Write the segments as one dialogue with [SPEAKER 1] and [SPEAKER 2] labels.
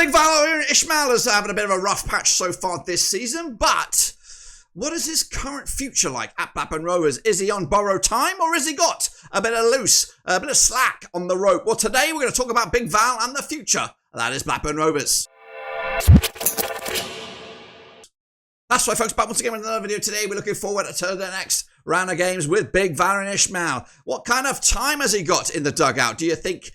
[SPEAKER 1] Big Valérien Ismaël is having a bit of a rough patch so far this season, but what is his current future like at Blackburn Rovers? Is he on borrowed time, or has he got a bit of slack on the rope? Well, today we're going to talk about Big Val and the future. That is Blackburn Rovers. That's right, folks, back once again with another video today. We're looking forward to the next round of games with Big Valérien Ismaël. What kind of time has he got in the dugout? Do you think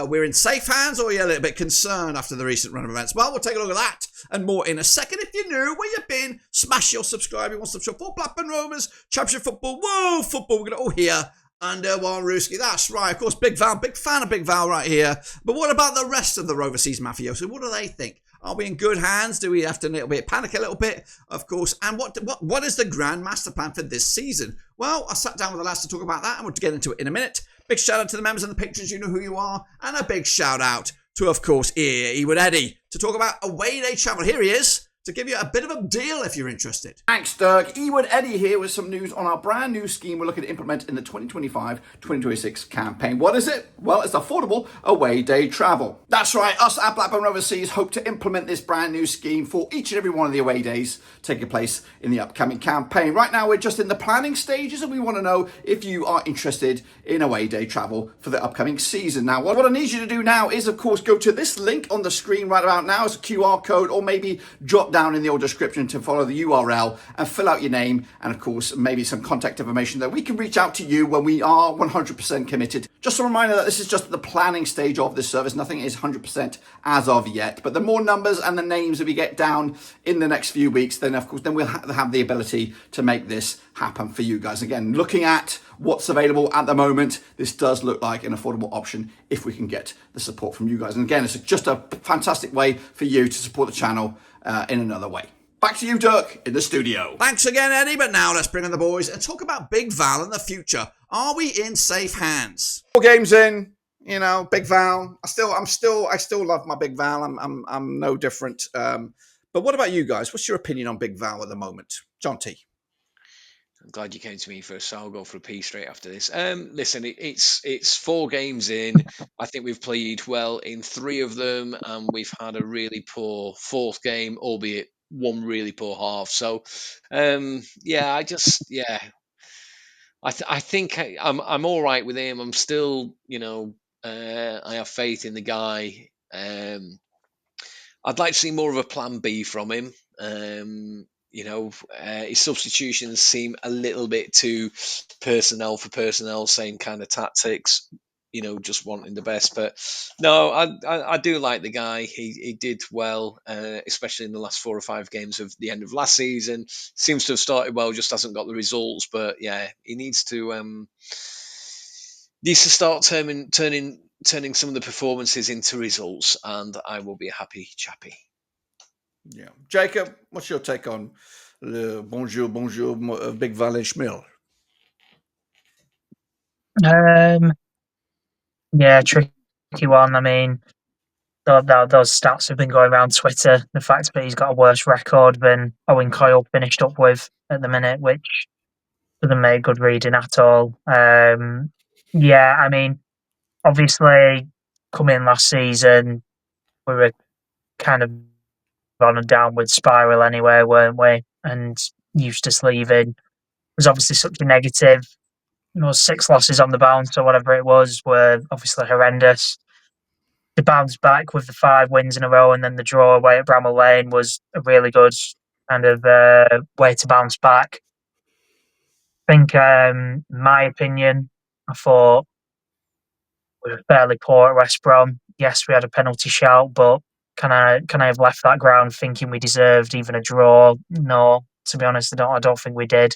[SPEAKER 1] we're in safe hands, or are you a little bit concerned after the recent run of events? Well, we'll take a look at that and more in a second. If you're new, where you've been, smash your subscribe. You want to subscribe for Blackburn Rovers, Championship Football, whoa, football. We're going to all hear under one Ruski. That's right, of course, Big Val, big fan of Big Val right here. But what about the rest of the Rovers mafioso? What do they think? Are we in good hands? Do we have to panic a little bit? Of course. And what is the grand master plan for this season? Well, I sat down with the lads to talk about that, and we'll get into it in a minute. Big shout out to the members and the patrons. You know who you are. And a big shout out to, of course, Ewood Eddie to talk about away day travel. Here he is to give you a bit of a deal if you're interested.
[SPEAKER 2] Thanks, Dirk. Ewood Eddie here with some news on our brand new scheme we're looking to implement in the 2025-2026 campaign. What is it? Well, it's affordable away day travel. That's right, us at Blackburn Rovers hope to implement this brand new scheme for each and every one of the away days taking place in the upcoming campaign. Right now, we're just in the planning stages, and we want to know if you are interested in away day travel for the upcoming season. Now, what I need you to do now is, of course, go to this link on the screen right about now. It's a QR code, or maybe drop down in the old description to follow the URL and fill out your name and, of course, maybe some contact information that we can reach out to you when we are 100% committed. Just a reminder that this is just the planning stage of this service. Nothing is 100% as of yet, but the more numbers and the names that we get down in the next few weeks, then of course, then we'll have the ability to make this happen for you guys. Again, looking at what's available at the moment, this does look like an affordable option if we can get the support from you guys. And again, it's just a fantastic way for you to support the channel in another way. Back to you, Dirk, in the studio.
[SPEAKER 1] Thanks again, Eddie. But now let's bring in the boys and talk about Big Val and the future. Are we in safe hands?
[SPEAKER 2] 4 games in, you know, Big Val. I still love my Big Val. I'm no different.
[SPEAKER 1] But what about you guys? What's your opinion on Big Val at the moment, John T?
[SPEAKER 3] I'm glad you came to me first, so I'll go for a piece straight after this. Listen, it's 4 games in. I think we've played well in 3 of them, and we've had a really poor 4th game, albeit one really poor half. So, I think I'm all right with him. I'm still, I have faith in the guy. I'd like to see more of a plan B from him. His substitutions seem a little bit too personnel for personnel, same kind of tactics, just wanting the best. But no, I do like the guy. He did well, especially in the last 4 or 5 games of the end of last season. Seems to have started well, just hasn't got the results. But yeah, he needs to start turning some of the performances into results, and I will be a happy chappy.
[SPEAKER 2] Yeah, Jacob, what's your take on le bonjour Big Val Ismaël?
[SPEAKER 4] Yeah, tricky one. I mean, those stats have been going around Twitter. The fact that he's got a worse record than Owen Coyle finished up with at the minute, which doesn't make good reading at all. Yeah, I mean, obviously, coming last season, we were kind of on a downward spiral anyway, weren't we? And Eustace leaving was obviously such a negative. 6 losses on the bounce or whatever it was were obviously horrendous. To bounce back with the 5 wins in a row and then the draw away at Bramall Lane was a really good kind of way to bounce back. I think, in my opinion, I thought we were fairly poor at West Brom. Yes, we had a penalty shout, but can I have left that ground thinking we deserved even a draw? No, to be honest, I don't think we did.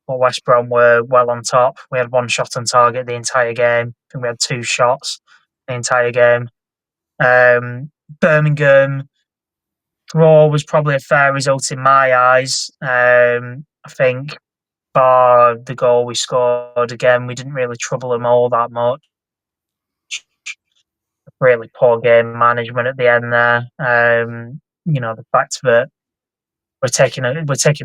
[SPEAKER 4] But West Brom were well on top. We had 1 shot on target the entire game. I think we had 2 shots the entire game. Birmingham draw was probably a fair result in my eyes. I think bar the goal we scored again, we didn't really trouble them all that much. Really poor game management at the end there. The fact that we're taking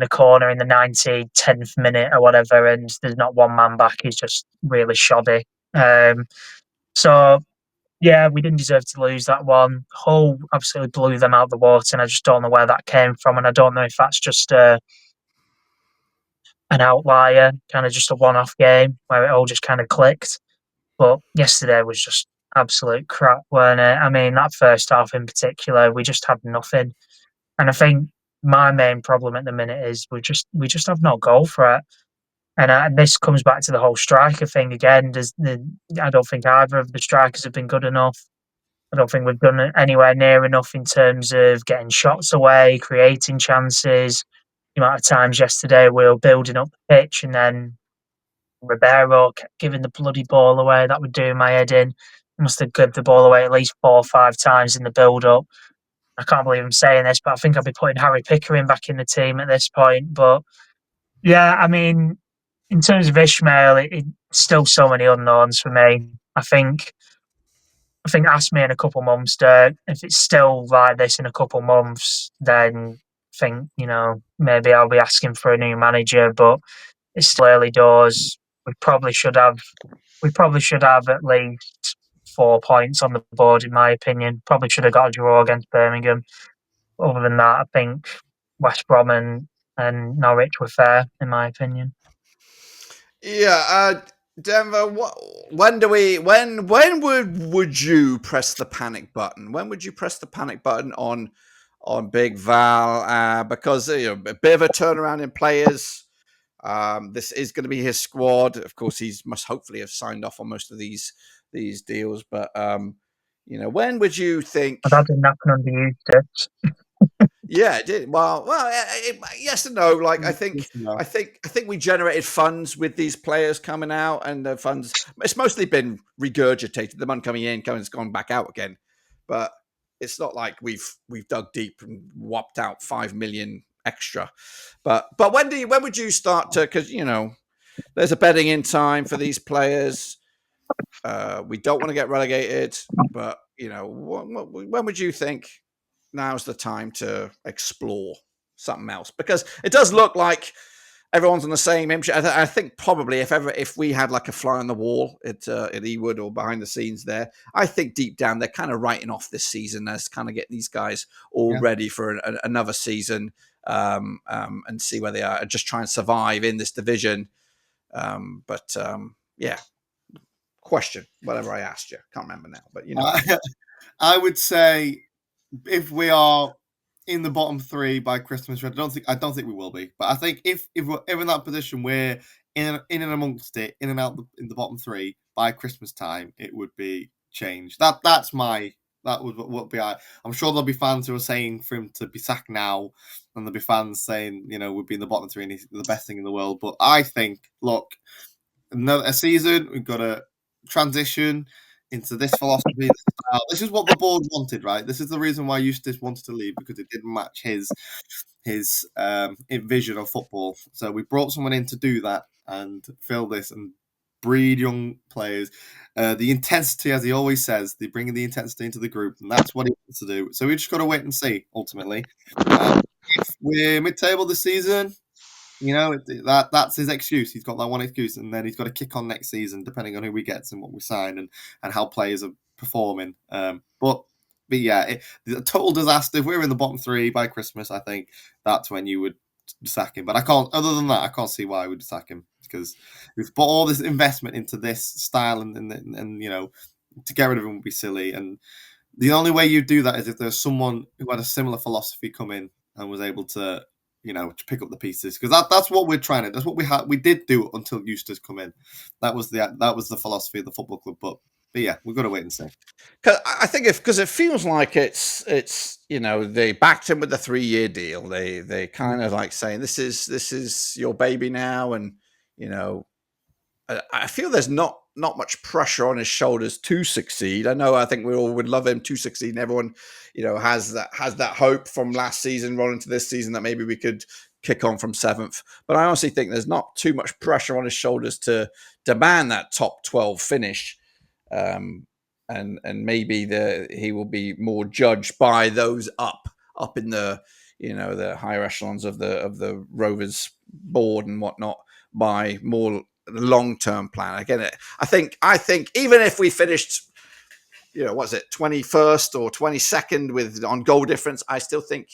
[SPEAKER 4] a corner in the 10th minute or whatever, and there's not 1 man back is just really shoddy. So Yeah, we didn't deserve to lose that one. Hull absolutely blew them out the water, and I just don't know where that came from. And I don't know if that's just an outlier, kind of just a one-off game where it all just kind of clicked. But yesterday was just absolute crap, weren't it? I mean, that first half in particular, we just had nothing. And I think my main problem at the minute is we just have no goal threat. And this comes back to the whole striker thing again. I don't think either of the strikers have been good enough. I don't think we've done anywhere near enough in terms of getting shots away, creating chances. The amount of times yesterday we were building up the pitch and then Ribeiro kept giving the bloody ball away. That would do my head in. Must have given the ball away at least 4 or 5 times in the build up. I can't believe I'm saying this, but I think I'll be putting Harry Pickering back in the team at this point. But yeah, I mean, in terms of Ishmael, it's still so many unknowns for me. I think ask me in a couple months, Dirk, if it's still like this in a couple months, then I think, maybe I'll be asking for a new manager, but it's still early doors. We probably should have at least 4 points on the board, in my opinion. Probably should have got a draw against Birmingham. Other than that, I think West Brom and Norwich were fair, in my opinion.
[SPEAKER 1] Yeah, Denver. When would you press the panic button? When would you press the panic button on Big Val? Because a bit of a turnaround in players. This is going to be his squad. Of course, he's must hopefully have signed off on most of these deals. But when would you think?
[SPEAKER 4] But that didn't happen under you, Dirk.
[SPEAKER 1] Yeah, it did. Yes and no. Like
[SPEAKER 2] Yes, no.
[SPEAKER 1] I think we generated funds with these players coming out, and the funds. It's mostly been regurgitated. The money coming in, it's gone back out again. But it's not like we've dug deep and whopped out 5 million extra. But when would you start to? Because there's a betting in time for these players. We don't want to get relegated, but when would you think now's the time to explore something else? Because it does look like everyone's on the same image. I think probably if we had like a fly on the wall at Ewood or behind the scenes there, I think deep down they're kind of writing off this season as kind of getting these guys all ready for another season and see where they are and just try and survive in this division. Yeah. Question, whatever I asked you, can't remember now, but
[SPEAKER 5] I would say if we are in the bottom three by Christmas, I don't think we will be. But I think if we're ever in that position, we're in and amongst it, in and out in the bottom three by Christmas time, it would be changed. That would be. I'm sure there'll be fans who are saying for him to be sacked now, and there'll be fans saying we'd be in the bottom three and he's the best thing in the world. But I think, look, a season we've got to transition into this philosophy, this style. This is what the board wanted, right? This is the reason why Eustace wanted to leave, because it didn't match his vision of football. So we brought someone in to do that and fill this and breed young players. The intensity, as he always says, they're bringing the intensity into the group, and that's what he wants to do. So we just got to wait and see, ultimately. If we're mid-table this season, that's his excuse. He's got that one excuse, and then he's got to kick on next season, depending on who we get and what we sign and how players are performing. But yeah, the total disaster. If we're in the bottom three by Christmas, I think that's when you would sack him. But I can't. Other than that, I can't see why I would sack him, because we've put all this investment into this style, and to get rid of him would be silly. And the only way you do that is if there's someone who had a similar philosophy come in and was able to to pick up the pieces, because that's what we're trying to. That's what we did do until Eustace come in. That was the philosophy of the football club. But yeah, we've got to wait and see.
[SPEAKER 1] I think because it feels like it's they backed him with the 3-year deal. They kind of like saying this is your baby now, and I feel there's not much pressure on his shoulders to succeed. I think we all would love him to succeed, and everyone, has that hope from last season rolling into this season that maybe we could kick on from 7th. But I honestly think there's not too much pressure on his shoulders to demand that top 12 finish, and maybe he will be more judged by those up in the the higher echelons of the Rovers board and whatnot, by more long-term plan. Again, I think even if we finished what's it, 21st or 22nd with on goal difference, I still think,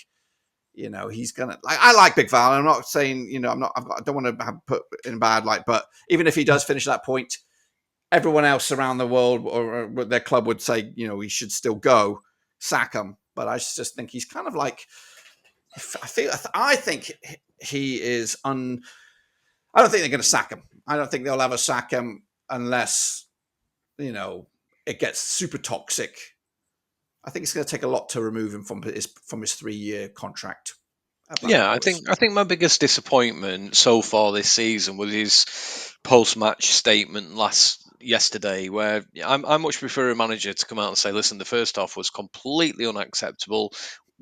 [SPEAKER 1] he's gonna. I like Big Val. I'm not saying, I don't want to put in a bad light, but even if he does finish that point, everyone else around the world or their club would say, he should still go, sack him. But I just think he's kind of like, I think he is I don't think they're going to sack him. I don't think they'll ever sack him unless, it gets super toxic. I think it's going to take a lot to remove him from his 3-year contract.
[SPEAKER 3] Yeah, I think my biggest disappointment so far this season was his post-match statement yesterday, where I much prefer a manager to come out and say, "Listen, the first half was completely unacceptable.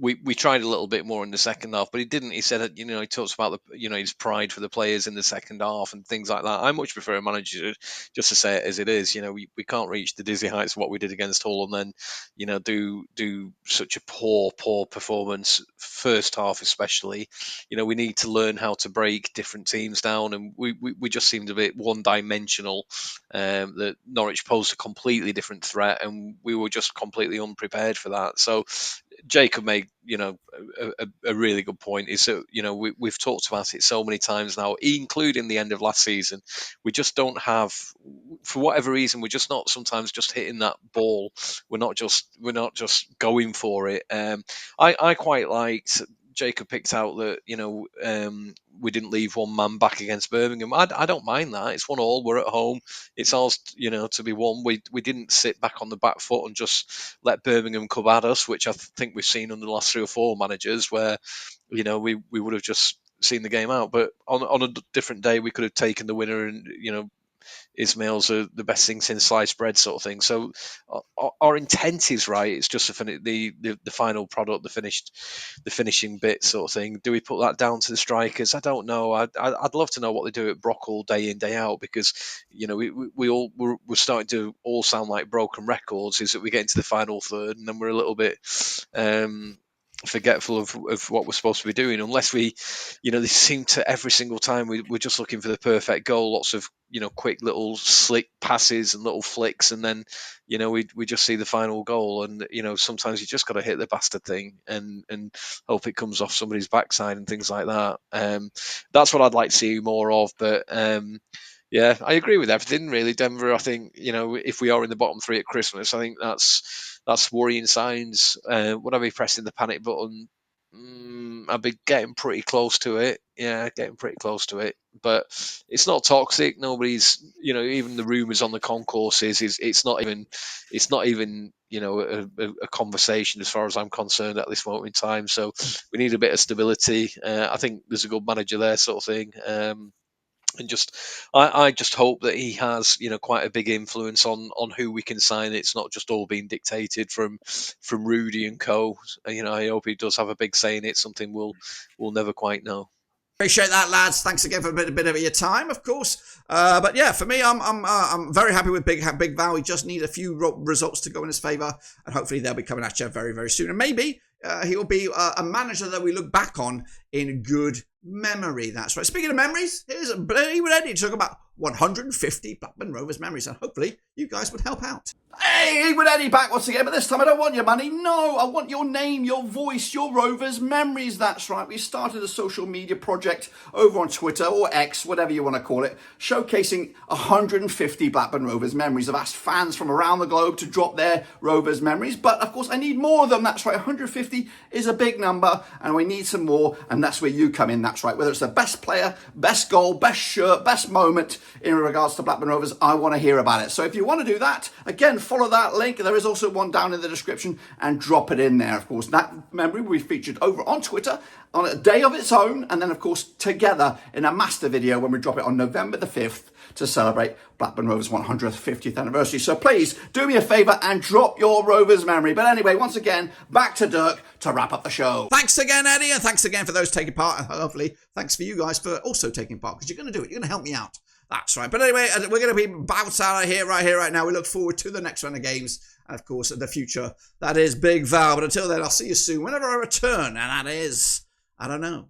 [SPEAKER 3] We tried a little bit more in the second half," but he didn't. He said, he talks about his pride for the players in the second half and things like that. I much prefer a manager just to say it as it is. We can't reach the dizzy heights of what we did against Hull and then, do such a poor performance first half, especially. We need to learn how to break different teams down, and we just seemed a bit one-dimensional. That Norwich posed a completely different threat, and we were just completely unprepared for that. So Jacob made, a really good point. Is that we've talked about it so many times now, including the end of last season. We just don't have, for whatever reason, we're just not sometimes just hitting that ball. We're not just going for it. I quite liked. Jacob picked out that we didn't leave one man back against Birmingham. I don't mind that. It's 1-1. We're at home. It's ours, to be won. We didn't sit back on the back foot and just let Birmingham come at us, which I think we've seen under the last 3 or 4 managers, where we would have just seen the game out. But on a different day, we could have taken the winner and Ismail's the best thing since sliced bread, sort of thing. So our intent is right. It's just the final product, the finishing bit, sort of thing. Do we put that down to the strikers? I don't know. I'd love to know what they do at Brockall day in, day out, because we're starting to all sound like broken records. Is that we get into the final third and then we're a little bit forgetful of what we're supposed to be doing, unless we, they seem to every single time we're just looking for the perfect goal, lots of quick little slick passes and little flicks, and then we just see the final goal, and sometimes you just got to hit the bastard thing and hope it comes off somebody's backside and things like that. That's what I'd like to see more of, but yeah, I agree with everything really, Denver. I think if we are in the bottom 3 at Christmas, I think that's worrying signs. Would I be pressing the panic button? I'd be getting pretty close to it. Yeah, getting pretty close to it. But it's not toxic. Nobody's, even the rumours on the concourses it's not even a conversation as far as I'm concerned at this moment in time. So we need a bit of stability. I think there's a good manager there, sort of thing. And I just hope that he has, quite a big influence on who we can sign. It's not just all being dictated from Rudy and co. I hope he does have a big say in it. Something we'll never quite know.
[SPEAKER 1] Appreciate that, lads. Thanks again for a bit of your time, of course. But yeah, for me, I'm very happy with Big Val. We just need a few results to go in his favour, and hopefully they'll be coming at you very, very soon. And maybe he will be a manager that we look back on in good memory. That's right. Speaking of memories, here's Ewood Eddie to talk about 150 Blackburn Rovers memories, and hopefully you guys would help out.
[SPEAKER 2] Hey, Ewood Eddie back once again, but this time I don't want your money. No, I want your name, your voice, your Rovers memories. That's right. We started a social media project over on Twitter or X, whatever you want to call it, showcasing 150 Blackburn Rovers memories. I've asked fans from around the globe to drop their Rovers memories, but of course I need more of them. That's right. 150 is a big number, and we need some more, and that's where you come in. That's right. Whether it's the best player, best goal, best shirt, best moment in regards to Blackburn Rovers, I want to hear about it. So if you want to do that, again, follow that link. There is also one down in the description, and drop it in there. Of course, that memory will be featured over on Twitter on a day of its own, and then of course together in a master video when we drop it on November the 5th to celebrate Blackburn Rovers' 150th anniversary. So please do me a favour and drop your Rovers memory. But anyway, once again, back to Dirk to wrap up the show.
[SPEAKER 1] Thanks again, Eddie, and thanks again for those taking part, and hopefully thanks for you guys for also taking part, because you're going to do it. You're going to help me out. That's right. But anyway, we're going to be bounced out of here, right now. We look forward to the next round of games, and of course, the future. That is Big Val. But until then, I'll see you soon, whenever I return. And that is, I don't know.